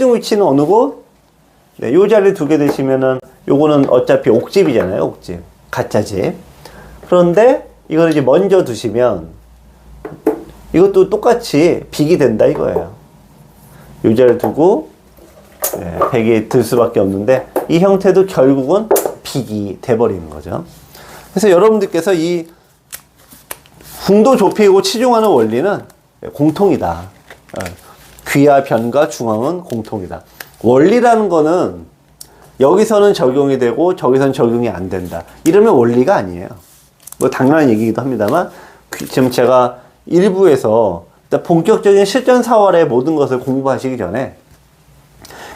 치중 위치는 어느 곳? 네, 요 자리에 두게 되시면은 요거는 어차피 옥집이잖아요. 옥집. 가짜 집. 그런데 이걸 이제 먼저 두시면 이것도 똑같이 빅이 된다 이거예요. 요 자리에 두고 네, 빅이 들 수밖에 없는데 이 형태도 결국은 빅이 돼버리는 거죠. 그래서 여러분들께서 이 궁도 좁히고 치중하는 원리는 공통이다. 귀와 변과 중앙은 공통이다. 원리라는 거는 여기서는 적용이 되고 저기서는 적용이 안 된다. 이러면 원리가 아니에요. 뭐 당연한 얘기이기도 합니다만 지금 제가 일부에서 본격적인 실전 사활의 모든 것을 공부하시기 전에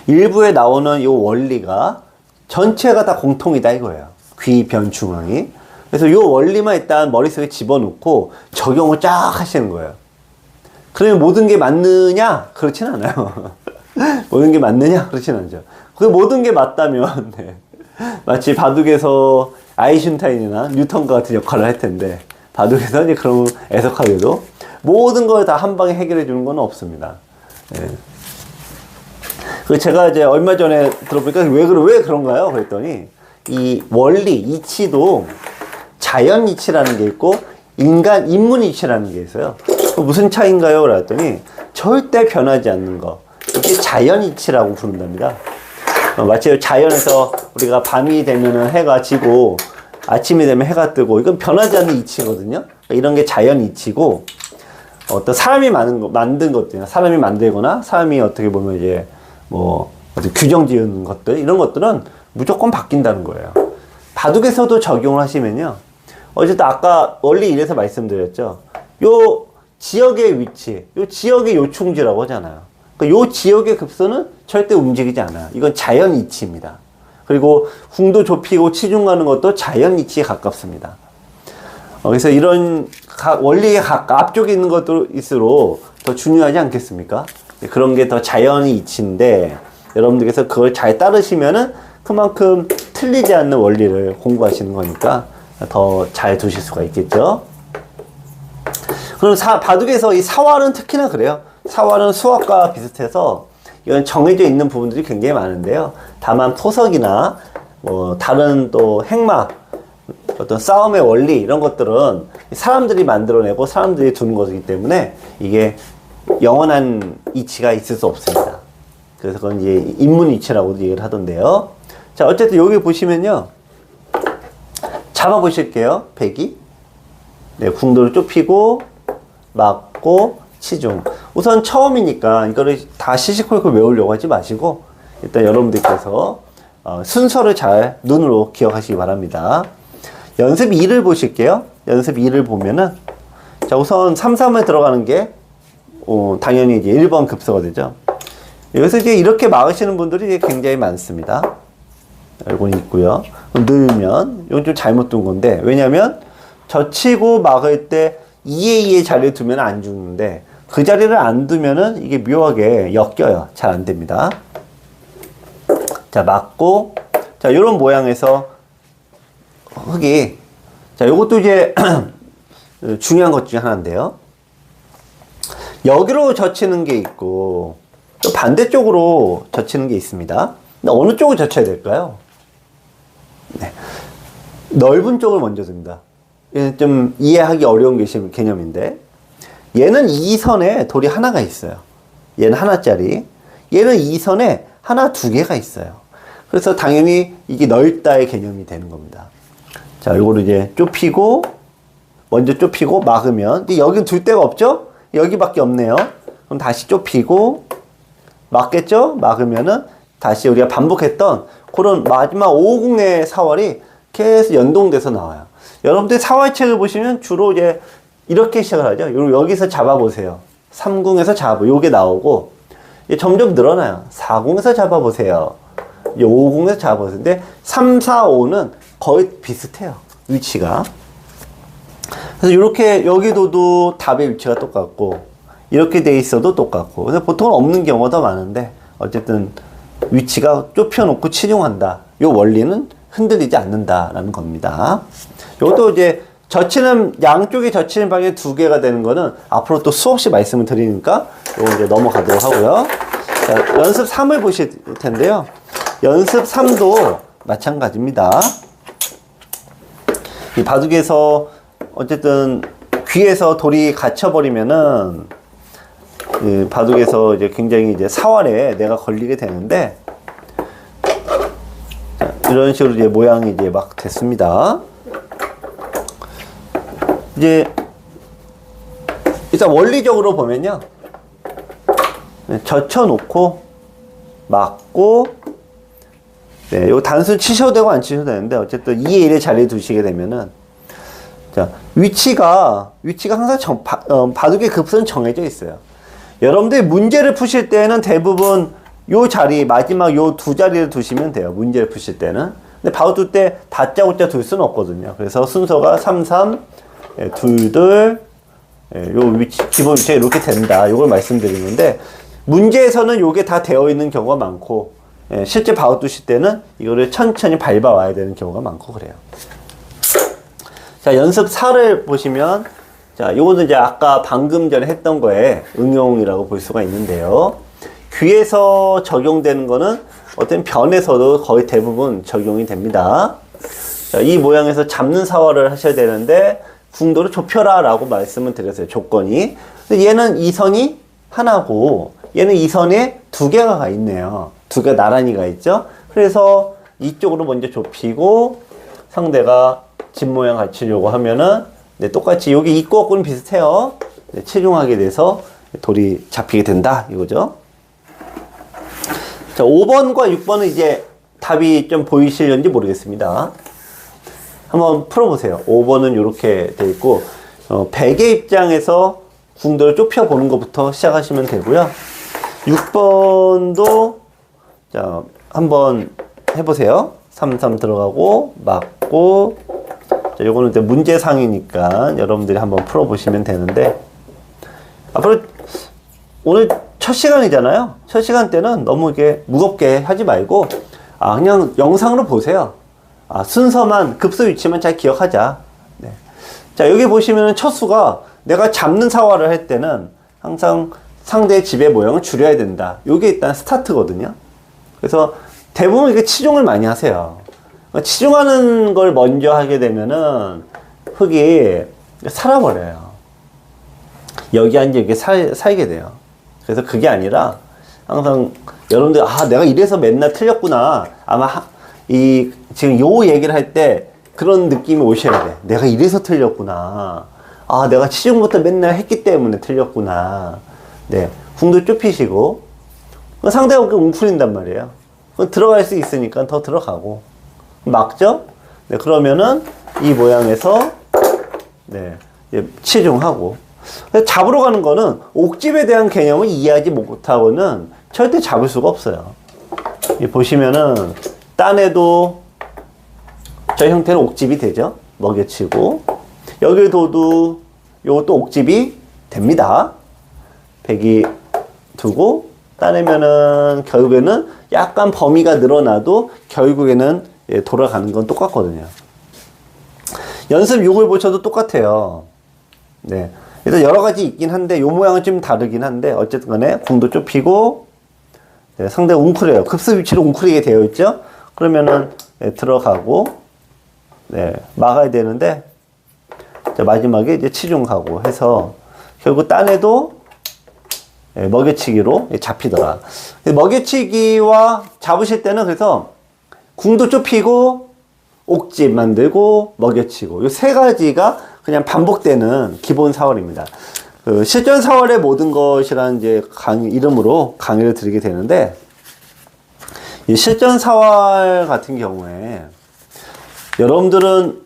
일부에 나오는 이 원리가 전체가 다 공통이다 이거예요. 귀, 변, 중앙이. 그래서 이 원리만 일단 머릿속에 집어넣고 적용을 쫙 하시는 거예요. 그러면 모든 게 맞느냐? 그렇진 않아요. 모든 게 맞느냐? 그렇진 않죠. 그 모든 게 맞다면 네. 마치 바둑에서 아인슈타인이나 뉴턴과 같은 역할을 할 텐데 바둑에서 이제 그런 애석하게도 모든 걸 다 한 방에 해결해 주는 건 없습니다. 네. 그 제가 이제 얼마 전에 들어보니까 왜 그런가요? 그랬더니 이 원리, 이치도 자연 이치라는 게 있고 인문 이치라는 게 있어요. 무슨 차이인가요? 그랬더니 절대 변하지 않는 거. 이게 자연 이치라고 부른답니다. 마치 자연에서 우리가 밤이 되면은 해가 지고 아침이 되면 해가 뜨고 이건 변하지 않는 이치거든요. 이런 게 자연 이치고 어떤 사람이 만든 것들, 사람이 만들거나 사람이 어떻게 보면 이제 뭐 규정 지은 것들 이런 것들은 무조건 바뀐다는 거예요. 바둑에서도 적용을 하시면요. 어쨌든 아까 원리 1에서 말씀드렸죠. 요 지역의 위치, 요 지역의 요충지라고 하잖아요. 그러니까 요 지역의 급선은 절대 움직이지 않아요. 이건 자연 이치입니다. 그리고 궁도 좁히고 치중하는 것도 자연 이치에 가깝습니다. 그래서 이런 원리의 앞쪽에 있는 것일수록 더 중요하지 않겠습니까? 그런 게 더 자연 이치인데 여러분들께서 그걸 잘 따르시면은 그만큼 틀리지 않는 원리를 공부하시는 거니까 더 잘 두실 수가 있겠죠. 그럼 바둑에서 이 사활은 특히나 그래요. 사활은 수학과 비슷해서 이건 정해져 있는 부분들이 굉장히 많은데요. 다만 토석이나 뭐 다른 또 행마, 어떤 싸움의 원리 이런 것들은 사람들이 만들어내고 사람들이 두는 것이기 때문에 이게 영원한 이치가 있을 수 없습니다. 그래서 그건 이제 인문 이치라고도 얘기를 하던데요. 자, 어쨌든 여기 보시면요. 잡아보실게요. 백이. 네, 궁도를 좁히고, 막고, 치중. 우선 처음이니까 이거를 다 시시콜콜 외우려고 하지 마시고, 일단 여러분들께서 순서를 잘 눈으로 기억하시기 바랍니다. 연습 2를 보실게요. 연습 2를 보면은, 자, 우선 3, 3에 들어가는 게, 당연히 이제 1번 급소가 되죠. 여기서 이제 이렇게 막으시는 분들이 굉장히 많습니다. 이건 있고요. 늘면 이건 좀 잘못 둔 건데 왜냐면 젖히고 막을 때 2에 2의 자리를 두면 안 죽는데 그 자리를 안 두면은 이게 묘하게 엮여요. 잘 안 됩니다. 자, 막고 자, 이런 모양에서 흙이 자, 요것도 이제 중요한 것 중에 하나인데요. 여기로 젖히는 게 있고 또 반대쪽으로 젖히는 게 있습니다. 근데 어느 쪽을 젖혀야 될까요? 네. 넓은 쪽을 먼저 둡니다. 얘는 좀 이해하기 어려운 개념인데 얘는 2선에 돌이 하나가 있어요. 얘는 하나짜리. 얘는 2선에 하나 두 개가 있어요. 그래서 당연히 이게 넓다의 개념이 되는 겁니다. 자, 요거를 이제 좁히고 먼저 좁히고 막으면 근데 여기는 둘 데가 없죠? 여기밖에 없네요. 그럼 다시 좁히고 막겠죠? 막으면은 다시 우리가 반복했던 그런 마지막 5궁의 사활이 계속 연동돼서 나와요. 여러분들 사활책을 보시면 주로 이제 이렇게 시작을 하죠. 여기서 잡아보세요. 3궁에서 잡아. 요게 나오고 점점 늘어나요. 4궁에서 잡아보세요. 5궁에서 잡아보세요. 근데 3, 4, 5는 거의 비슷해요. 위치가. 그래서 이렇게 여기도도 답의 위치가 똑같고 이렇게 돼 있어도 똑같고 근데 보통은 없는 경우가 더 많은데 어쨌든 위치가 좁혀놓고 치중한다. 이 원리는 흔들리지 않는다라는 겁니다. 이것도 이제 젖히는 양쪽에 젖히는 방향이 두 개가 되는 거는 앞으로 또 수없이 말씀을 드리니까 이거 이제 넘어가도록 하고요. 자, 연습 3을 보실 텐데요. 연습 3도 마찬가지입니다. 이 바둑에서 어쨌든 귀에서 돌이 갇혀버리면은 이 바둑에서 이제 굉장히 이제 사활에 내가 걸리게 되는데, 자, 이런 식으로 이제 모양이 이제 막 됐습니다. 이제 일단 원리적으로 보면요, 젖혀놓고 막고, 네, 요 단순 치셔도 되고 안 치셔도 되는데 어쨌든 2의 1의 자리에 두시게 되면은, 자, 위치가 항상 바둑의 급수는 정해져 있어요. 여러분들이 문제를 푸실 때는 대부분 요 자리, 마지막 요 두 자리를 두시면 돼요. 문제를 푸실 때는. 근데 바둑 둘 때 다짜고짜 둘 수는 없거든요. 그래서 순서가 3, 3, 2, 2, 요 위치, 기본 위치가 이렇게 된다. 요걸 말씀드리는데, 문제에서는 요게 다 되어 있는 경우가 많고, 실제 바둑 두실 때는 이거를 천천히 밟아와야 되는 경우가 많고 그래요. 자, 연습 4를 보시면, 자, 요거는 이제 아까 방금 전에 했던 거에 응용이라고 볼 수가 있는데요. 귀에서 적용되는 거는 어떤 변에서도 거의 대부분 적용이 됩니다. 자, 이 모양에서 잡는 사활을 하셔야 되는데, 궁도를 좁혀라 라고 말씀을 드렸어요. 조건이. 근데 얘는 이선이 하나고, 얘는 이선에 두 개가 가 있네요. 두 개 나란히 가 있죠. 그래서 이쪽으로 먼저 좁히고, 상대가 집 모양 갖추려고 하면은, 네, 똑같이 여기 있고 없고는 비슷해요. 네, 체중하게 돼서 돌이 잡히게 된다 이거죠. 자, 5번과 6번은 이제 답이 좀 보이실런지 모르겠습니다. 한번 풀어보세요. 5번은 이렇게 돼 있고, 백의 입장에서 궁도를 좁혀 보는 것부터 시작하시면 되고요. 6번도 자, 한번 해보세요. 3, 3 들어가고 막고. 자, 요거는 이제 문제상이니까 여러분들이 한번 풀어보시면 되는데, 앞으로 오늘 첫 시간이잖아요. 첫 시간 때는 너무 이렇게 무겁게 하지 말고, 그냥 영상으로 보세요. 순서만, 급수 위치만 잘 기억하자. 네. 자, 여기 보시면은 첫 수가 내가 잡는 사활을 할 때는 항상 상대의 집의 모양을 줄여야 된다. 요게 일단 스타트거든요. 그래서 대부분 이게 치중을 많이 하세요. 치중하는 걸 먼저 하게 되면은 흙이 살아버려요. 여기 앉아 이렇게 살게 돼요. 그래서 그게 아니라 항상 여러분들, 내가 이래서 맨날 틀렸구나. 아마 지금 요 얘기를 할 때 그런 느낌이 오셔야 돼. 내가 이래서 틀렸구나. 내가 치중부터 맨날 했기 때문에 틀렸구나. 네. 궁도 좁히시고, 상대가 웅크린단 말이에요. 들어갈 수 있으니까 더 들어가고. 막죠? 네, 그러면은 이 모양에서, 네, 치중하고. 잡으러 가는 거는 옥집에 대한 개념을 이해하지 못하고는 절대 잡을 수가 없어요. 보시면은, 딴에도 저 형태는 옥집이 되죠? 먹여치고. 여기 둬도 요것도 옥집이 됩니다. 백이 두고, 따내면은 결국에는 약간 범위가 늘어나도 결국에는 돌아가는 건 똑같거든요. 연습 6을 보셔도 똑같아요. 네. 일단 여러 가지 있긴 한데, 요 모양은 좀 다르긴 한데, 어쨌든 간에 궁도 좁히고, 네, 상대가 웅크려요. 급수 위치로 웅크리게 되어 있죠? 그러면은, 들어가고, 네, 막아야 되는데, 자, 마지막에 이제 치중하고 해서, 결국 딴에도 먹여치기로 잡히더라. 먹여치기와 잡으실 때는 그래서 궁도 좁히고 옥집 만들고 먹여치고 이 세 가지가 그냥 반복되는 기본 사활입니다. 실전 사활의 모든 것이라는 이제 이름으로 강의를 드리게 되는데, 이 실전 사활 같은 경우에 여러분들은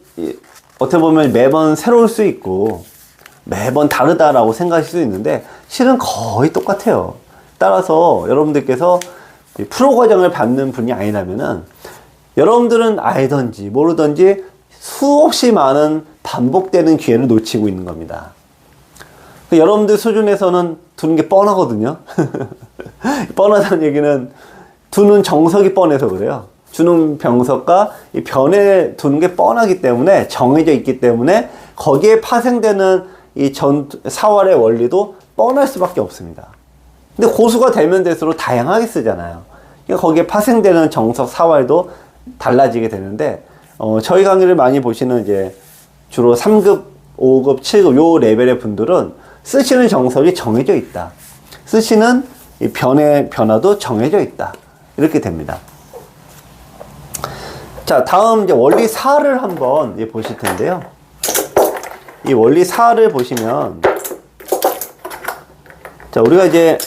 어떻게 보면 매번 새로울 수 있고 매번 다르다라고 생각하실 수 있는데 실은 거의 똑같아요. 따라서 여러분들께서 프로 과정을 받는 분이 아니라면은 여러분들은 알던지 모르던지 수없이 많은 반복되는 기회를 놓치고 있는 겁니다. 여러분들 수준에서는 두는 게 뻔하거든요. 뻔하다는 얘기는 두는 정석이 뻔해서 그래요. 주는 병석과 이 변에 두는 게 뻔하기 때문에, 정해져 있기 때문에 거기에 파생되는 이 사활의 원리도 뻔할 수밖에 없습니다. 근데 고수가 되면 될수록 다양하게 쓰잖아요. 그러니까 거기에 파생되는 정석, 사활도 달라지게 되는데, 저희 강의를 많이 보시는 이제 주로 3급, 5급, 7급 요 레벨의 분들은 쓰시는 정석이 정해져 있다. 쓰시는 이 변화도 정해져 있다. 이렇게 됩니다. 자, 다음 이제 원리사를 한번 이제 보실 텐데요. 이 원리사를 보시면, 자, 우리가 이제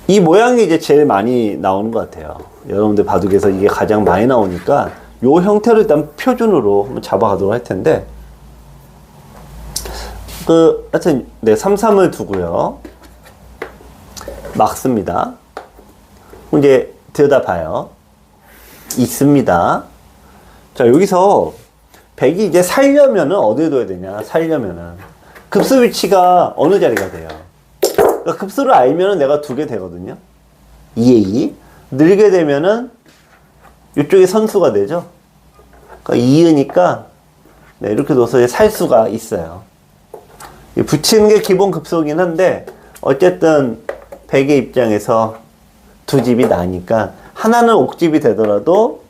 이 모양이 이제 제일 많이 나오는 것 같아요. 여러분들 바둑에서 이게 가장 많이 나오니까 요 형태를 일단 표준으로 한번 잡아가도록 할 텐데, 하여튼, 네, 3-3을 두고요. 막습니다. 이제 들여다봐요. 있습니다. 자, 여기서 백이 이제 살려면은 어디에 둬야 되냐? 살려면은 급수 위치가 어느 자리가 돼요? 그러니까 급수를 알면은 내가 두게 되거든요. 2에 2. 늘게 되면은 이쪽에 선수가 되죠. 그러니까 2으니까 네, 이렇게 둬서 살 수가 있어요. 붙이는 게 기본 급수긴 한데 어쨌든 백의 입장에서 두 집이 나니까 하나는 옥집이 되더라도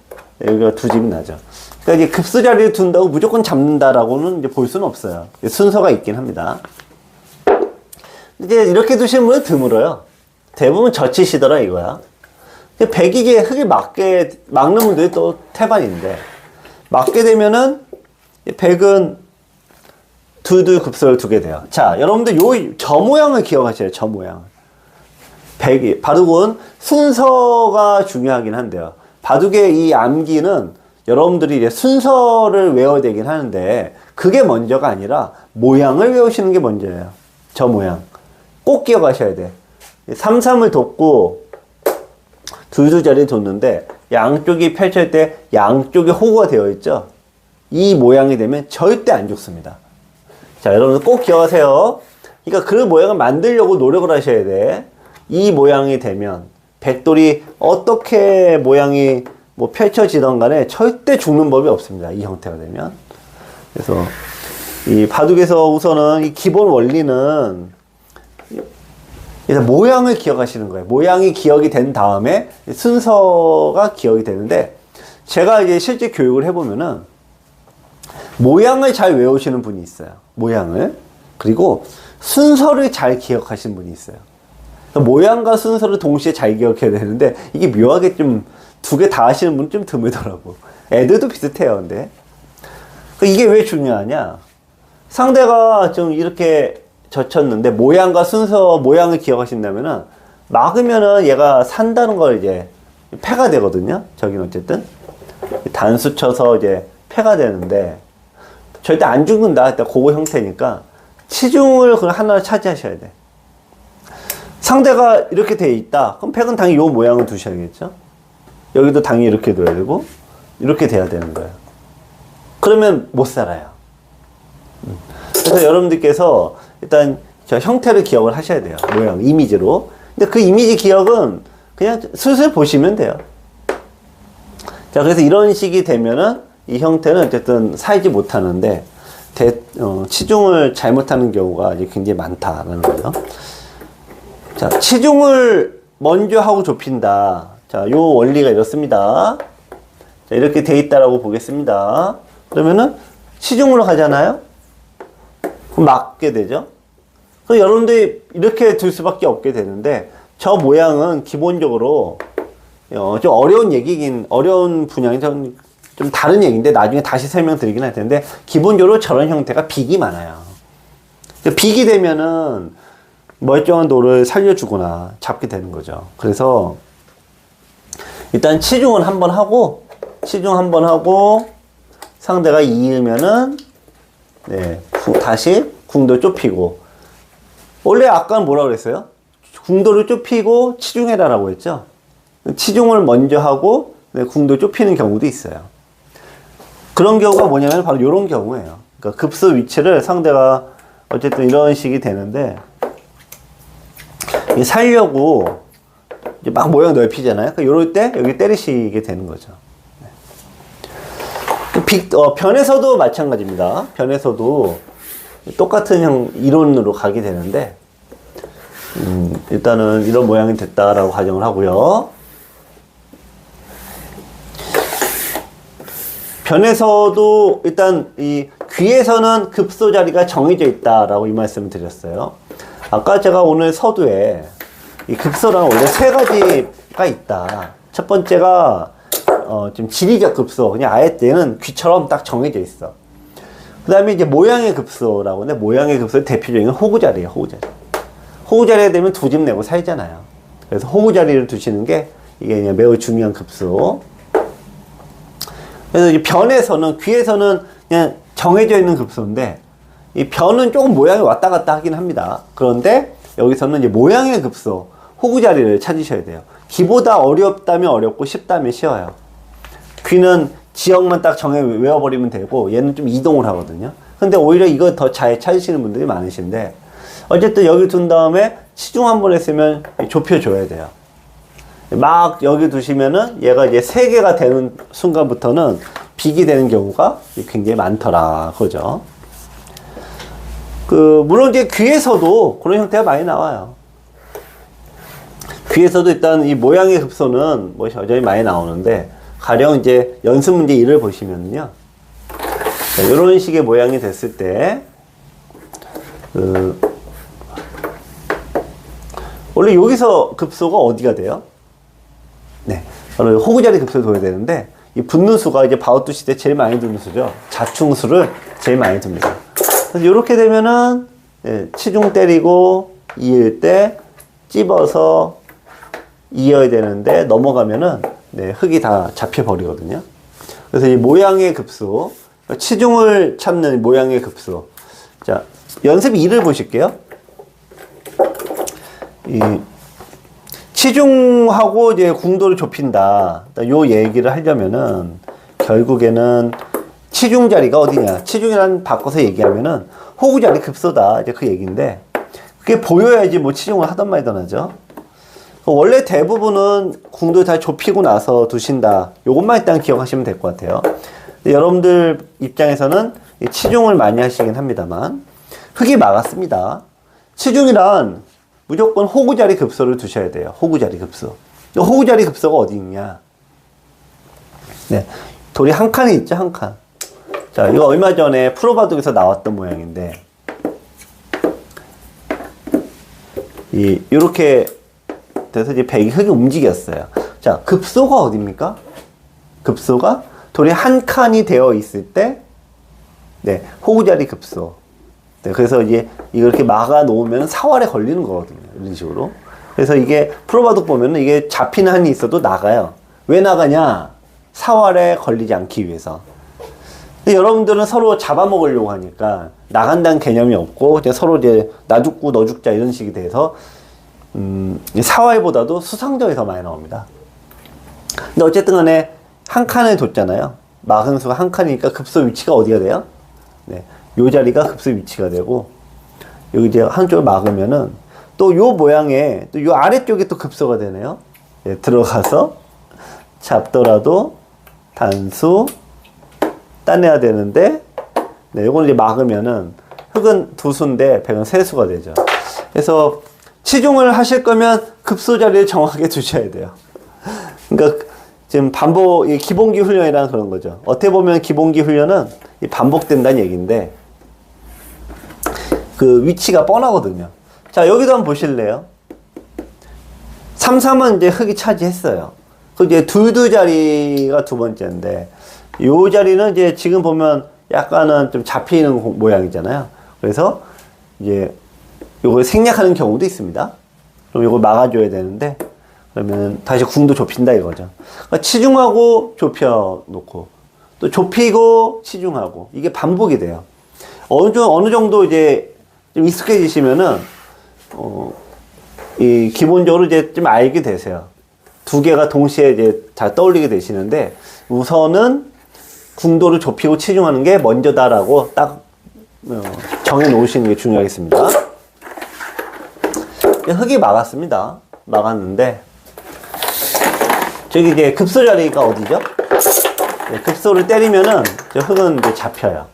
여기가 두 집이 나죠. 그러니까 이제 급수 자리를 둔다고 무조건 잡는다라고는 이제 볼 수는 없어요. 순서가 있긴 합니다. 이제 이렇게 두시는 분은 드물어요. 대부분 젖히시더라 이거야. 백이 이제 흙에 막는 분들이 또 태반인데, 막게 되면은 백은 둘둘 급수를 두게 돼요. 자, 여러분들 저 모양을 기억하셔야 돼요. 저 모양. 바둑은 순서가 중요하긴 한데요. 바둑의 이 암기는 여러분들이 이제 순서를 외워야 되긴 하는데, 그게 먼저가 아니라 모양을 외우시는 게 먼저예요. 저 모양. 꼭 기억하셔야 돼. 3-3을 뒀고, 둘둘 자리를 뒀는데, 양쪽이 펼칠 때 양쪽이 호구가 되어 있죠? 이 모양이 되면 절대 안 죽습니다. 자, 여러분들 꼭 기억하세요. 그러니까 그 모양을 만들려고 노력을 하셔야 돼. 이 모양이 되면 백돌이 어떻게 모양이 뭐 펼쳐지던 간에 절대 죽는 법이 없습니다. 이 형태가 되면. 그래서 이 바둑에서 우선은 이 기본 원리는 일단 모양을 기억하시는 거예요. 모양이 기억이 된 다음에 순서가 기억이 되는데, 제가 이제 실제 교육을 해보면은 모양을 잘 외우시는 분이 있어요. 모양을. 그리고 순서를 잘 기억하시는 분이 있어요. 모양과 순서를 동시에 잘 기억해야 되는데, 이게 묘하게 좀 두 개 다 하시는 분은 좀 드물더라고. 애들도 비슷해요, 근데. 이게 왜 중요하냐? 상대가 좀 이렇게 젖혔는데, 모양과 순서, 모양을 기억하신다면은, 막으면은 얘가 산다는 걸 이제 패가 되거든요? 저긴 어쨌든. 단수 쳐서 이제 패가 되는데, 절대 안 죽는다. 일단 그거 형태니까, 치중을 그냥 하나 차지하셔야 돼. 상대가 이렇게 돼 있다. 그럼 백은 당연히 요 모양을 두셔야겠죠? 여기도 당연히 이렇게 둬야 되고, 이렇게 돼야 되는 거예요. 그러면 못 살아요. 그래서 여러분들께서 일단 저 형태를 기억을 하셔야 돼요. 모양, 이미지로. 근데 그 이미지 기억은 그냥 슬슬 보시면 돼요. 자, 그래서 이런 식이 되면은 이 형태는 어쨌든 살지 못하는데, 치중을 잘못하는 경우가 이제 굉장히 많다라는 거예요. 자, 치중을 먼저 하고 좁힌다. 자, 요 원리가 이렇습니다. 자, 이렇게 돼 있다라고 보겠습니다. 그러면은 치중으로 가잖아요? 그럼 막게 되죠? 그럼 여러분들이 이렇게 둘 수밖에 없게 되는데, 저 모양은 기본적으로 좀 어려운 분야인 좀 다른 얘기인데, 나중에 다시 설명드리긴 할 텐데, 기본적으로 저런 형태가 빅이 많아요. 빅이 되면은 멀쩡한 돌을 살려주거나 잡게 되는 거죠. 그래서 일단 치중을 한번 하고, 상대가 이으면은 네, 다시 궁도 좁히고. 원래 아까는 뭐라 그랬어요? 궁도를 좁히고 치중해라라고 했죠. 치중을 먼저 하고 네, 궁도 좁히는 경우도 있어요. 그런 경우가 뭐냐면 바로 이런 경우예요. 그러니까 급수 위치를 상대가 어쨌든 이런 식이 되는데, 살려고 이제 막 모양 넓히잖아요. 그러니까 이럴 때 여기 때리시게 되는 거죠. 변에서도 마찬가지입니다. 변에서도 똑같은 이론으로 가게 되는데, 일단은 이런 모양이 됐다라고 가정을 하고요. 변에서도 일단 이 귀에서는 급소 자리가 정해져 있다라고 이 말씀을 드렸어요. 아까 제가 오늘 서두에 이 급소랑 원래 세 가지가 있다. 첫 번째가 좀 지리적 급소, 그냥 아예 얘는 귀처럼 딱 정해져 있어. 그 다음에 이제 모양의 급소라고 하는데, 모양의 급소의 대표적인 호구자리예요. 호구자리. 호구자리가 되면 두 집 내고 살잖아요. 그래서 호구자리를 두시는 게 이게 그냥 매우 중요한 급소. 그래서 이 변에서는, 귀에서는 그냥 정해져 있는 급소인데, 이 변은 조금 모양이 왔다 갔다 하긴 합니다. 그런데 여기서는 이제 모양의 급소, 호구자리를 찾으셔야 돼요. 귀보다 어렵다면 어렵고 쉽다면 쉬워요. 귀는 지역만 딱 정해 외워버리면 되고, 얘는 좀 이동을 하거든요. 근데 오히려 이거 더 잘 찾으시는 분들이 많으신데, 어쨌든 여기 둔 다음에 치중 한번 했으면 좁혀줘야 돼요. 막 여기 두시면은 얘가 이제 3개가 되는 순간부터는 빅이 되는 경우가 굉장히 많더라. 그죠? 물론 이제 귀에서도 그런 형태가 많이 나와요. 귀에서도 일단 이 모양의 급소는 뭐 여전히 많이 나오는데, 가령 이제 연습 문제 1을 보시면요. 이런 식의 모양이 됐을 때, 원래 여기서 급소가 어디가 돼요? 네. 바로 호구자리 급소를 둬야 되는데, 이 붙는 수가 이제 바우투 시대 제일 많이 두는 수죠. 자충수를 제일 많이 둡니다. 그래서 이렇게 되면은, 치중 때리고, 이을 때, 찝어서 이어야 되는데, 넘어가면은, 흙이 다 잡혀버리거든요. 그래서 이 모양의 급소, 치중을 찾는 모양의 급소. 자, 연습 2를 보실게요. 치중하고 이제 궁도를 좁힌다. 요 얘기를 하려면은 결국에는 치중 자리가 어디냐? 치중이란 바꿔서 얘기하면은 호구 자리 급소다. 이제 그 얘기인데, 그게 보여야지 뭐 치중을 하던 말던 하죠. 원래 대부분은 궁도 다 좁히고 나서 두신다. 요것만 일단 기억하시면 될 것 같아요. 여러분들 입장에서는 치중을 많이 하시긴 합니다만, 흙이 막았습니다. 치중이란 무조건 호구자리 급소를 두셔야 돼요. 호구자리 급소. 호구자리 급소가 어디 있냐? 네. 돌이 한 칸이 있죠, 한 칸. 자, 이거 얼마 전에 프로바둑에서 나왔던 모양인데, 요렇게 돼서 이제 흙이 움직였어요. 자, 급소가 어딥니까? 급소가 돌이 한 칸이 되어 있을 때, 네, 호구자리 급소. 네, 그래서 이제 이렇게 막아 놓으면 사활에 걸리는 거거든요. 이런 식으로. 그래서 이게 프로바둑 보면은 이게 잡히는 한이 있어도 나가요. 왜 나가냐? 사활에 걸리지 않기 위해서. 근데 여러분들은 서로 잡아먹으려고 하니까 나간다는 개념이 없고, 그냥 서로 이제 나 죽고 너 죽자 이런 식이 돼서, 사활보다도 수상적이 더 많이 나옵니다. 근데 어쨌든 간에 한 칸을 뒀잖아요. 막은 수가 한 칸이니까 급소 위치가 어디가 돼요? 네. 요 자리가 급소 위치가 되고, 여기 이제 한쪽을 막으면은 또 요 모양에 또 요 아래쪽에 또 급소가 되네요. 예, 들어가서 잡더라도 단수 따내야 되는데, 네, 요거는 이제 막으면은 흙은 두 수인데 백은 세 수가 되죠. 그래서 치중을 하실 거면 급소 자리를 정확하게 두셔야 돼요. 그러니까 지금 기본기 훈련이라는 그런 거죠. 어떻게 보면 기본기 훈련은 반복된다는 얘기인데, 그 위치가 뻔하거든요. 자, 여기도 한번 보실래요? 3, 3은 이제 흙이 차지했어요. 그 이제 둘두 자리가 두 번째인데, 요 자리는 이제 지금 보면 약간은 좀 잡히는 모양이잖아요. 그래서 이제 요걸 생략하는 경우도 있습니다. 그럼 요걸 막아줘야 되는데, 그러면 다시 궁도 좁힌다 이거죠. 그러니까 치중하고 좁혀 놓고, 또 좁히고 치중하고, 이게 반복이 돼요. 어느 정도 이제 좀 익숙해지시면은, 기본적으로 이제 좀 알게 되세요. 두 개가 동시에 이제 잘 떠올리게 되시는데, 우선은 궁도를 좁히고 치중하는 게 먼저다라고 딱 정해 놓으시는 게 중요하겠습니다. 흙이 막았습니다. 막았는데, 저기 이제 급소 자리가 어디죠? 네, 급소를 때리면은 저 흙은 이제 잡혀요.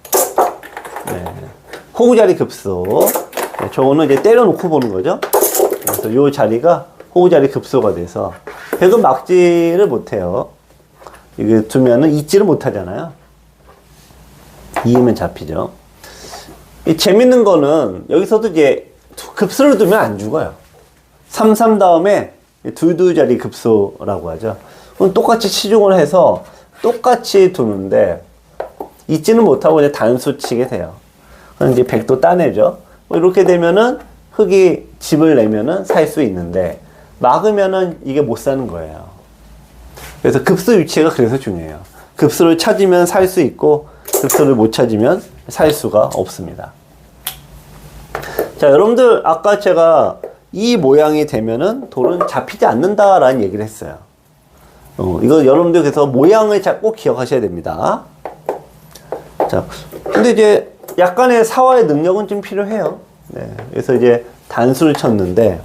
네. 호구 자리 급소. 네, 저거는 이제 때려놓고 보는 거죠. 그래서 요 자리가 호구자리 급소가 돼서 백은 막지를 못해요. 이게 두면은 잊지를 못하잖아요. 이으면 잡히죠. 이 재밌는 거는 여기서도 이제 급소를 두면 안 죽어요. 3 다음에 둘둘자리 급소라고 하죠. 그럼 똑같이 치중을 해서 똑같이 두는데 잊지는 못하고 이제 단수 치게 돼요. 그럼 이제 백도 따내죠. 뭐 이렇게 되면은 흑이 집을 내면은 살 수 있는데 막으면은 이게 못 사는 거예요. 그래서 급소 위치가 그래서 중요해요. 급소를 찾으면 살 수 있고 급소를 못 찾으면 살 수가 없습니다. 자, 여러분들 아까 제가 이 모양이 되면은 돌은 잡히지 않는다라는 얘기를 했어요. 이거 여러분들 그래서 모양을 꼭 기억하셔야 됩니다. 자, 근데 이제 약간의 사화의 능력은 좀 필요해요. 네, 그래서 이제 단수를 쳤는데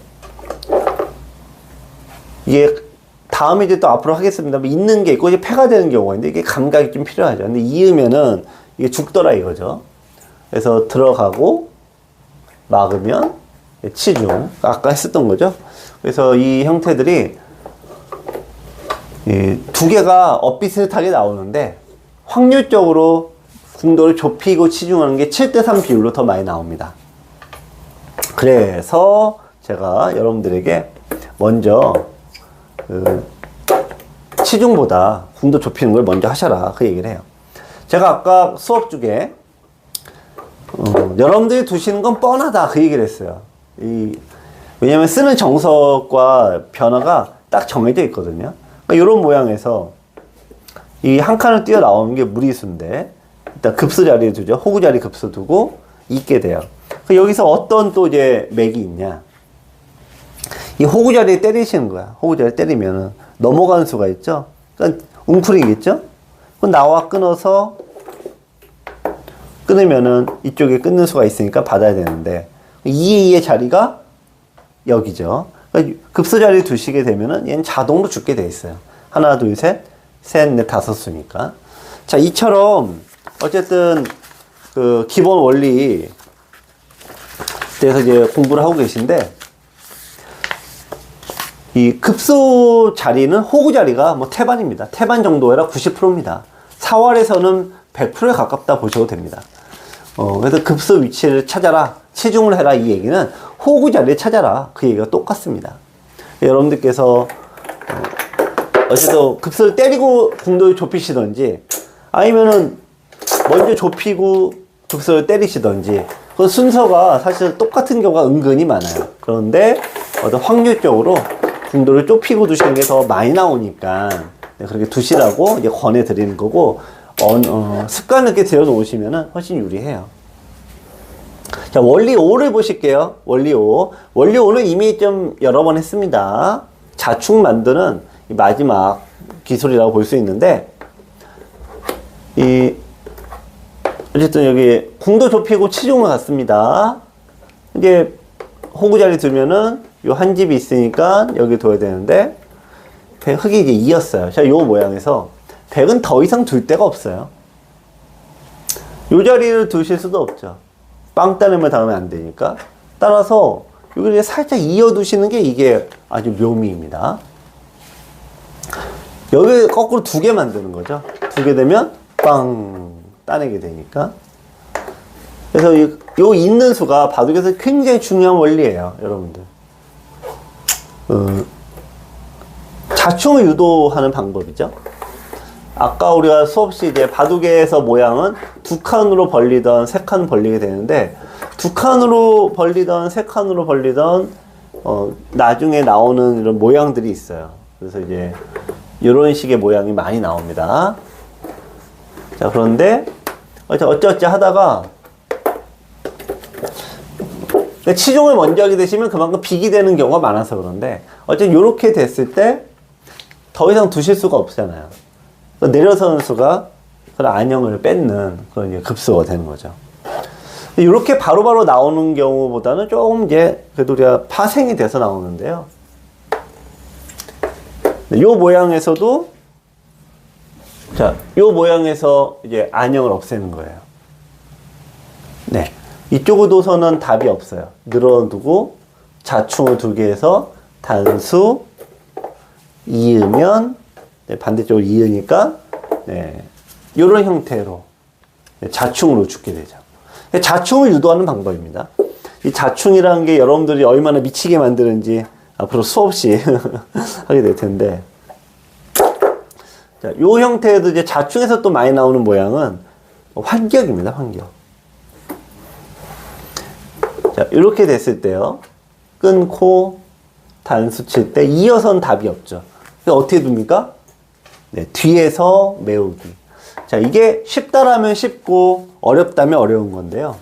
이게 다음에 이제 또 앞으로 하겠습니다만 있는 게 있고 이제 패가 되는 경우가 있는데 이게 감각이 좀 필요하죠. 근데 이으면은 이게 죽더라 이거죠. 그래서 들어가고 막으면 치중, 아까 했었던 거죠. 그래서 이 형태들이 두 개가 엇비슷하게 나오는데 확률적으로 궁도를 좁히고 치중하는 게 7대3 비율로 더 많이 나옵니다. 그래서 제가 여러분들에게 먼저 치중보다 궁도 좁히는 걸 먼저 하셔라 그 얘기를 해요. 제가 아까 수업 중에 여러분들이 두시는 건 뻔하다 그 얘기를 했어요. 왜냐면 쓰는 정석과 변화가 딱 정해져 있거든요. 그러니까 이런 모양에서 이 한 칸을 뛰어 나오는 게 무리수인데 일단 급수 자리에 두죠. 호구 자리 급수 두고 있게 돼요. 여기서 어떤 또 이제 맥이 있냐. 이 호구 자리에 때리시는 거야. 호구 자리에 때리면은 넘어가는 수가 있죠. 그러니까 웅크리겠죠. 그럼 나와 끊어서 끊으면은 이쪽에 끊는 수가 있으니까 받아야 되는데 2의 자리가 여기죠. 그러니까 급수 자리에 두시게 되면은 얘는 자동으로 죽게 돼 있어요. 하나, 둘, 셋, 넷, 다섯 수니까. 자, 이처럼 어쨌든 그 기본 원리에 대해서 이제 공부를 하고 계신데 이 급소 자리는 호구 자리가 뭐 태반입니다. 태반 정도라 90%입니다. 사활에서는 100%에 가깝다 보셔도 됩니다. 그래서 급소 위치를 찾아라, 치중을 해라 이 얘기는 호구 자리를 찾아라 그 얘기가 똑같습니다. 여러분들께서 어쨌든 급소를 때리고 궁도를 좁히시던지 아니면은 먼저 좁히고 급소를 때리시던지 그 순서가 사실 똑같은 경우가 은근히 많아요. 그런데 어떤 확률적으로 궁도를 좁히고 두시는 게 더 많이 나오니까 그렇게 두시라고 이제 권해 드리는 거고 습관 있게 들여 놓으시면 훨씬 유리해요. 자, 원리 5를 보실게요. 원리 5. 원리 5는 이미 좀 여러 번 했습니다. 자축 만드는 이 마지막 기술이라고 볼 수 있는데 어쨌든 여기 궁도 좁히고 치중을 갔습니다. 이게 호구 자리 두면은 요 한 집이 있으니까 여기 둬야 되는데 흑이 이제 이었어요. 자, 요 모양에서 백은 더 이상 둘 데가 없어요. 요 자리를 두실 수도 없죠. 빵 따름을 당하면 안 되니까. 따라서 여기를 살짝 이어 두시는 게 이게 아주 묘미입니다. 여기 거꾸로 두 개 만드는 거죠. 두 개 되면 빵 따내게 되니까. 그래서 요 있는 수가 바둑에서 굉장히 중요한 원리예요, 여러분들. 자충을 유도하는 방법이죠. 아까 우리가 수업 시 이제 바둑에서 모양은 두 칸으로 벌리던 세 칸 벌리게 되는데 두 칸으로 벌리던 세 칸으로 벌리던 나중에 나오는 이런 모양들이 있어요. 그래서 이제 이런 식의 모양이 많이 나옵니다. 자, 그런데 어쩌어쩌 하다가 치중을 먼저 하게 되시면 그만큼 빅이 되는 경우가 많아서 그런데 어쨌든 이렇게 됐을 때 더 이상 두실 수가 없잖아요. 내려서는 수가 그런 안형을 뺏는 그런 급수가 되는 거죠. 이렇게 바로바로 나오는 경우보다는 조금 이제 그래도 우리가 파생이 돼서 나오는데요. 이 모양에서도 자, 이 모양에서 이제 안형을 없애는 거예요. 네. 이쪽으로서는 답이 없어요. 늘어두고 자충우 두 개에서 단수 이으면 네, 반대쪽으로 이으니까 네, 이런 형태로 네, 자충으로 죽게 되죠. 자충을 유도하는 방법입니다. 이 자충이라는 게 여러분들이 얼마나 미치게 만드는지 앞으로 수없이 하게 될 텐데, 자, 요 형태에도 이제 자충에서 또 많이 나오는 모양은 환격입니다. 환격. 자, 이렇게 됐을 때요, 끊고 단수 칠 때 이어서는 답이 없죠. 그래서 어떻게 둡니까? 네, 뒤에서 메우기. 자, 이게 쉽다라면 쉽고 어렵다면 어려운 건데요.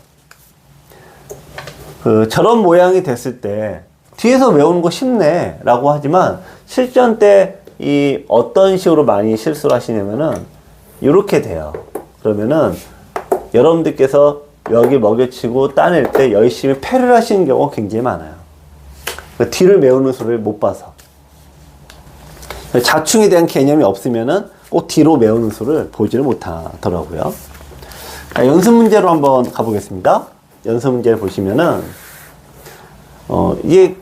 저런 모양이 됐을 때 뒤에서 외우는 거 쉽네 라고 하지만 실전 때 이 어떤 식으로 많이 실수를 하시냐면은 이렇게 돼요. 그러면은 여러분들께서 여기 먹여치고 따낼 때 열심히 패를 하시는 경우가 굉장히 많아요. 그러니까 뒤를 메우는 수를 못 봐서. 자충에 대한 개념이 없으면은 꼭 뒤로 메우는 수를 보지를 못하더라고요. 자, 연습 문제로 한번 가보겠습니다. 연습 문제를 보시면은 이게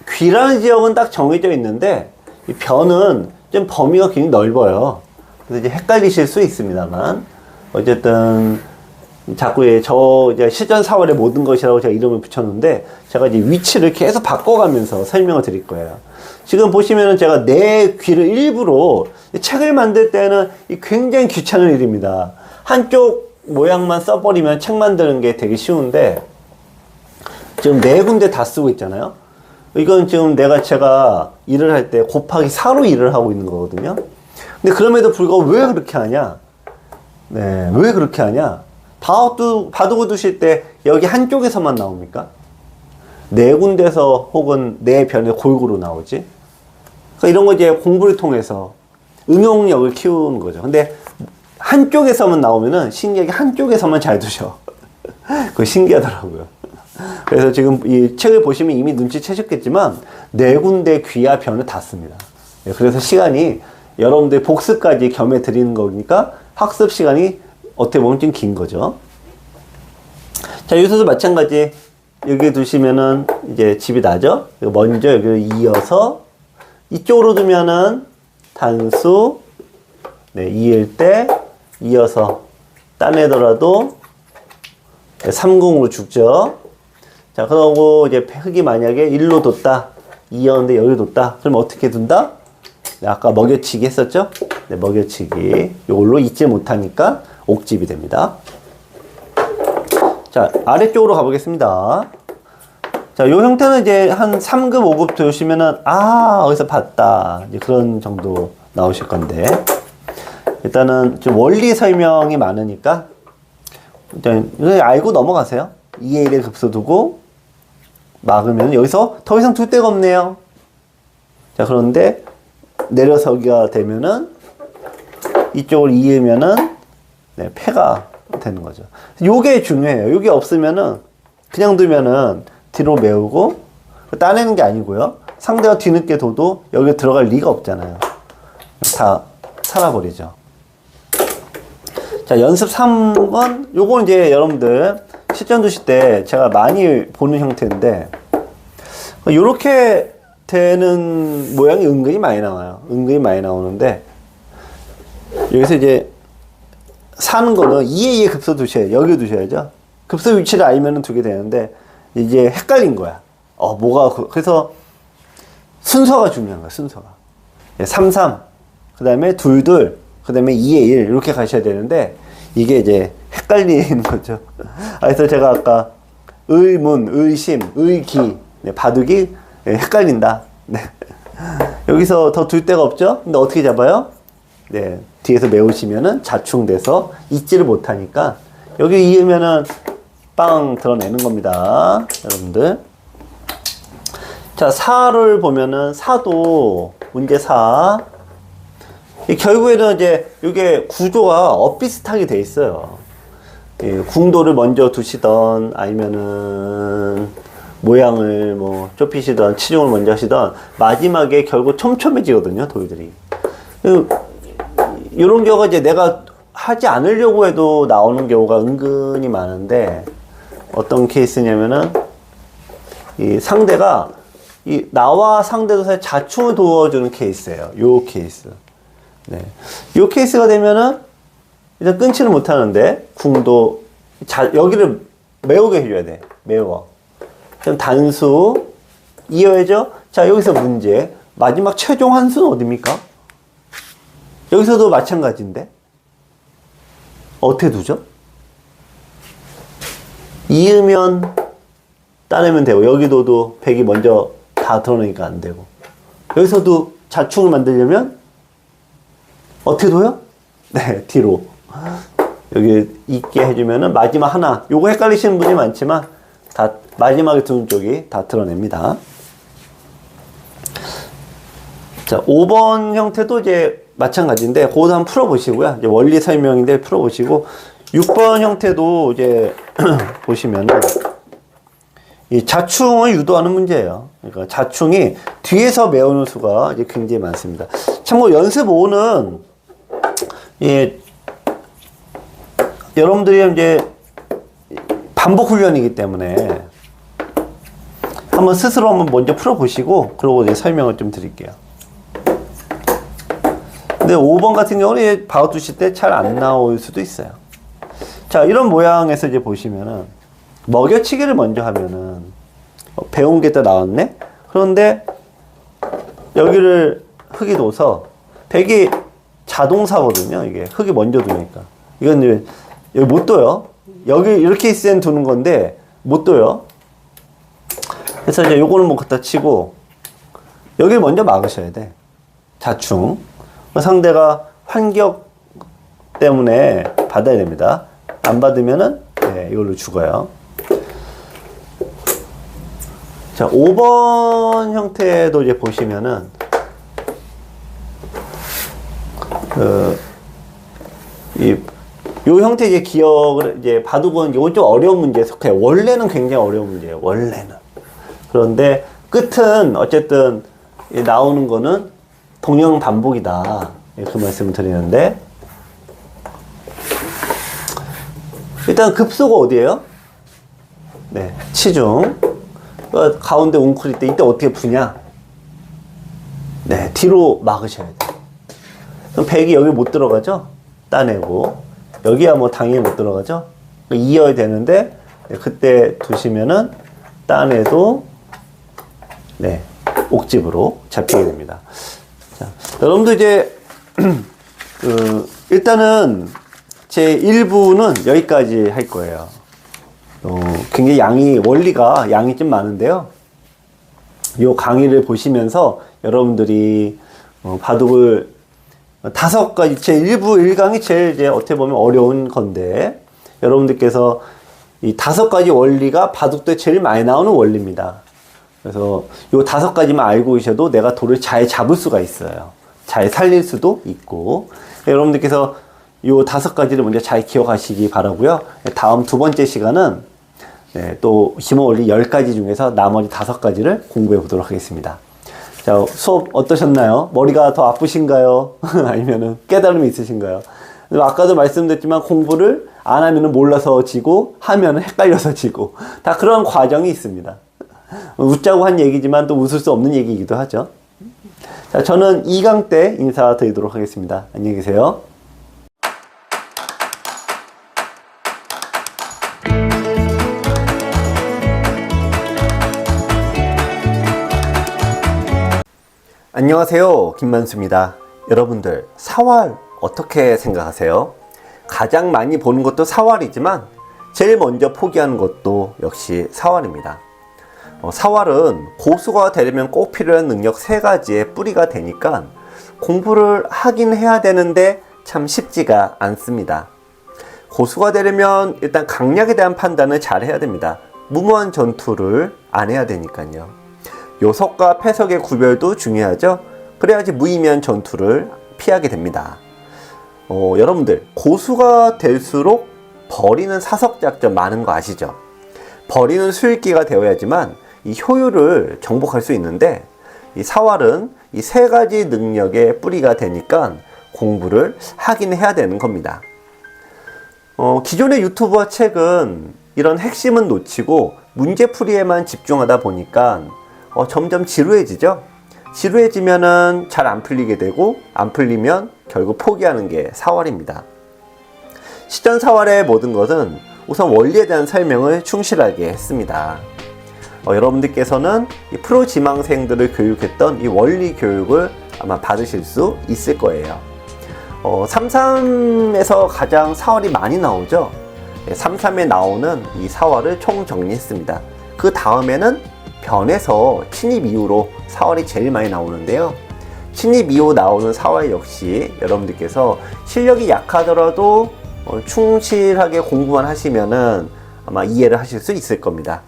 귀라는 지역은 딱 정해져 있는데 이 변은 좀 범위가 굉장히 넓어요. 그래서 이제 헷갈리실 수 있습니다만 어쨌든 자꾸 이제 실전 4월의 모든 것이라고 제가 이름을 붙였는데 제가 이제 위치를 계속 바꿔가면서 설명을 드릴 거예요. 지금 보시면은 제가 내 귀를 일부러 책을 만들 때는 굉장히 귀찮은 일입니다. 한쪽 모양만 써버리면 책 만드는 게 되게 쉬운데 지금 네 군데 다 쓰고 있잖아요. 이건 지금 제가 일을 할 때 곱하기 4로 일을 하고 있는 거거든요. 근데 그럼에도 불구하고 왜 그렇게 하냐? 네, 왜 그렇게 하냐? 바둑을 두실 때 여기 한쪽에서만 나옵니까? 네 군데서 혹은 네 변에 골고루 나오지? 그러니까 이런 거 이제 공부를 통해서 응용력을 키우는 거죠. 근데 한쪽에서만 나오면은 신기하게 한쪽에서만 잘 두셔. 그거 신기하더라고요. 그래서 지금 이 책을 보시면 이미 눈치채셨겠지만 네 군데 귀와 변을 다 씁니다. 그래서 시간이 여러분들 복습까지 겸해 드리는 거니까 학습 시간이 어떻게 보면 좀 긴 거죠. 자, 여기서도 마찬가지. 여기 두시면은 이제 집이 나죠? 먼저 여기를 이어서 이쪽으로 두면은 단수, 네, 이을 때 이어서 따내더라도 3공으로 죽죠. 자, 그러고 이제 흙이 만약에 1로 뒀다. 이었는데 여기 뒀다. 그럼 어떻게 둔다? 네, 아까 먹여치기 했었죠? 네, 먹여치기. 이걸로 잊지 못하니까 옥집이 됩니다. 자, 아래쪽으로 가보겠습니다. 자, 요 형태는 이제 한 3급, 5급 두시면은, 어디서 봤다. 이제 그런 정도 나오실 건데. 일단은 좀 원리 설명이 많으니까, 일단 알고 넘어가세요. 2의 1의 급수 두고, 막으면 여기서 더 이상 둘 데가 없네요. 자, 그런데 내려서기가 되면은, 이쪽을 이으면은, 네, 패가 되는 거죠. 요게 중요해요. 요게 없으면은 그냥 두면은 뒤로 메우고 따내는 게 아니고요. 상대가 뒤늦게 둬도 여기 들어갈 리가 없잖아요. 다 살아버리죠. 자, 연습 3번 요건 이제 여러분들 실전 두실 때 제가 많이 보는 형태인데 요렇게 되는 모양이 은근히 많이 나와요. 은근히 많이 나오는데 여기서 이제 사는 거는 2의 2의 급수 두셔야 여기 두셔야죠. 급수 위치를 알면은 두게 되는데 이제 헷갈린 거야. 그래서 순서가 중요한 거야. 순서가 3, 3, 그 다음에 2, 2, 그 다음에 2의 1 이렇게 가셔야 되는데 이게 이제 헷갈리는 거죠. 그래서 제가 아까 의문, 의심, 의기, 네, 바둑이 헷갈린다. 네. 여기서 더 둘 데가 없죠? 근데 어떻게 잡아요? 네, 뒤에서 메우시면은 자충돼서 잊지를 못하니까 여기 이으면은 빵 드러내는 겁니다. 여러분들. 자, 4를 보면은 4도 문제 4. 결국에는 이제 이게 구조가 엇비슷하게 돼 있어요. 궁도를 먼저 두시던 아니면은 모양을 뭐 좁히시던 치중을 먼저 하시던 마지막에 결국 촘촘해지거든요, 돌들이. 이런 경우가 이제 내가 하지 않으려고 해도 나오는 경우가 은근히 많은데 어떤 케이스냐면은 이 상대가 이 나와 상대도 자충을 도와주는 케이스예요. 요 케이스. 네. 요 케이스가 되면은 일단 끊지는 못하는데 궁도 여기를 메우게 해줘야 돼. 메워. 그럼 단수 이어야죠. 자, 여기서 문제. 마지막 최종 한수는 어딥니까? 여기서도 마찬가지인데 어떻게 두죠? 이으면 따내면 되고, 여기도도 백이 먼저 다 드러내니까 안 되고, 여기서도 자충을 만들려면 어떻게 둬요? 네, 뒤로 여기 있게 해주면은 마지막 하나, 요거 헷갈리시는 분이 많지만 다 마지막에 두는 쪽이 다 드러냅니다. 자, 5번 형태도 이제 마찬가지인데 그것도 한번 풀어보시고요. 이제 원리 설명인데 풀어보시고, 6번 형태도 이제 보시면은 이 자충을 유도하는 문제예요. 그러니까 자충이 뒤에서 메우는 수가 이제 굉장히 많습니다. 참고로 연습 5는 예, 여러분들이 이제 반복 훈련이기 때문에 한번 스스로 한번 먼저 풀어보시고, 그러고 이제 설명을 좀 드릴게요. 근데 5번 같은 경우는 바로 두실 때 잘 안 나올 수도 있어요. 자, 이런 모양에서 이제 보시면은 먹여치기를 먼저 하면은 배운 게 또 나왔네? 그런데 여기를 흙이 둬서 백이 자동사거든요. 이게 흙이 먼저 두니까. 이건 이제 여기 못 둬요. 여기 이렇게 있으면 두는 건데 못 둬요. 그래서 이제 요거는 뭐 갖다 치고 여기를 먼저 막으셔야 돼. 자충. 상대가 환격 때문에 받아야 됩니다. 안 받으면은 네, 이걸로 죽어요. 자, 5번 형태도 이제 보시면은 요 형태 이제 기억을 이제 바둑은 이건 좀 어려운 문제에 속해요. 원래는 굉장히 어려운 문제예요. 원래는. 그런데 끝은 어쨌든 나오는 거는 동형 반복이다. 그 말씀을 드리는데, 일단 급소가 어디예요? 네, 치중. 가운데 웅크릴 때 이때 어떻게 푸냐? 네, 뒤로 막으셔야 돼요. 그럼 백이 여기 못 들어가죠? 따내고. 여기야 뭐 당연히 못 들어가죠? 이어야 되는데, 네, 그때 두시면은 따내도 네, 옥집으로 잡히게 됩니다. 자, 여러분도 이제 일단은 제 1부는 여기까지 할 거예요. 굉장히 원리가 양이 좀 많은데요. 요 강의를 보시면서 여러분들이 바둑을 5가지, 제 1부 1강이 제일 이제 어떻게 보면 어려운 건데, 여러분들께서 이 5가지 원리가 바둑도에 제일 많이 나오는 원리입니다. 그래서 요 5가지만 알고 계셔도 내가 돌을 잘 잡을 수가 있어요. 잘 살릴 수도 있고, 여러분들께서 요 5가지를 먼저 잘 기억하시기 바라고요. 다음 2번째 시간은 네, 또 힘의 원리 10가지 중에서 나머지 5가지를 공부해 보도록 하겠습니다. 자, 수업 어떠셨나요? 머리가 더 아프신가요? 아니면은 깨달음이 있으신가요? 아까도 말씀드렸지만 공부를 안 하면은 몰라서 지고, 하면은 헷갈려서 지고, 다 그런 과정이 있습니다. 웃자고 한 얘기지만 또 웃을 수 없는 얘기이기도 하죠. 자, 저는 2강 때 인사드리도록 하겠습니다. 안녕히 계세요. 안녕하세요, 김만수입니다. 여러분들, 사활 어떻게 생각하세요? 가장 많이 보는 것도 사활이지만 제일 먼저 포기하는 것도 역시 사활입니다. 사활은 고수가 되려면 꼭 필요한 능력 3가지의 뿌리가 되니까 공부를 하긴 해야 되는데 참 쉽지가 않습니다. 고수가 되려면 일단 강약에 대한 판단을 잘 해야 됩니다. 무모한 전투를 안 해야 되니까요. 요석과 패석의 구별도 중요하죠. 그래야지 무의미한 전투를 피하게 됩니다. 여러분들, 고수가 될수록 버리는 사석작전 많은 거 아시죠? 버리는 수익기가 되어야지만 이 효율을 정복할 수 있는데, 이 사활은 이 3가지 능력의 뿌리가 되니까 공부를 하긴 해야 되는 겁니다. 기존의 유튜브와 책은 이런 핵심은 놓치고 문제풀이에만 집중하다 보니까 점점 지루해지죠. 지루해지면은 잘 안 풀리게 되고, 안 풀리면 결국 포기하는 게 4월입니다. 시전 4월의 모든 것은 우선 원리에 대한 설명을 충실하게 했습니다. 여러분들께서는 이 프로 지망생들을 교육했던 이 원리 교육을 아마 받으실 수 있을 거예요. 3.3에서 가장 4월이 많이 나오죠. 3.3에 나오는 이 4월을 총 정리했습니다. 그 다음에는 변에서 침입 이후로 4월이 제일 많이 나오는데요. 침입 이후 나오는 4월 역시 여러분들께서 실력이 약하더라도 충실하게 공부만 하시면은 아마 이해를 하실 수 있을 겁니다.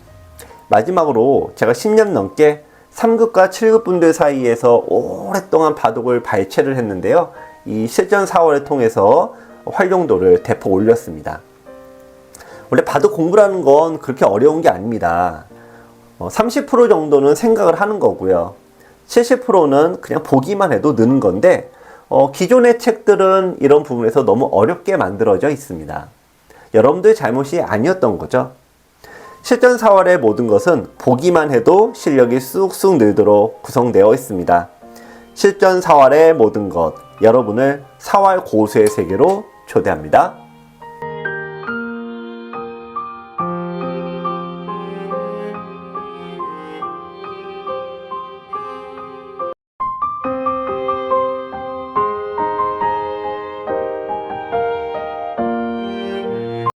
마지막으로 제가 10년 넘게 3급과 7급 분들 사이에서 오랫동안 바둑을 발췌를 했는데요. 이 실전 4월을 통해서 활용도를 대폭 올렸습니다. 원래 바둑 공부라는 건 그렇게 어려운 게 아닙니다. 30% 정도는 생각을 하는 거고요. 70%는 그냥 보기만 해도 느는 건데, 기존의 책들은 이런 부분에서 너무 어렵게 만들어져 있습니다. 여러분들 잘못이 아니었던 거죠. 실전 4월의 모든 것은 보기만 해도 실력이 쑥쑥 늘도록 구성되어 있습니다. 실전 4월의 모든 것, 여러분을 4월 고수의 세계로 초대합니다.